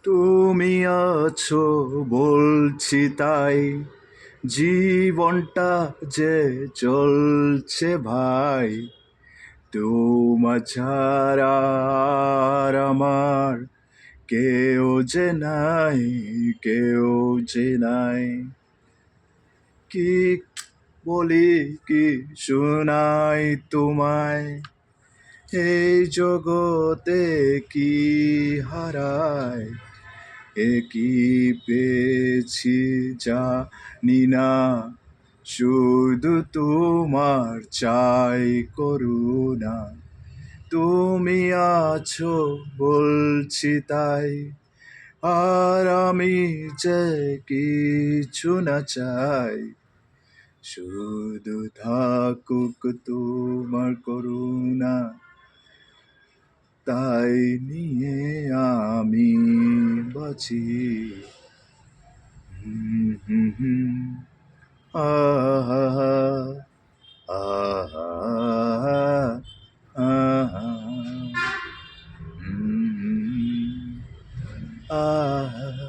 তুমি আছো বলছি তাই, জীবনটা যে চলছে ভাই, তোমার ছাড়া আর আমার কেউ যে নাই, কেউ যে নাই। কি বলি, কি শোনাই তোমায়, এই জগতে কি হারায়, এ কি পেয়েছি জানি না, শুধু তোমার চাই করুণা। তুমি আছো বলছি তাই, আর আমি যে কিছু না চাই, শুধু থাকুক তোমার করুণা, তাই নিয়ে আমি বাঁচি। হুম হুম হুম। আহা আহা আহা হুম হুম। আহা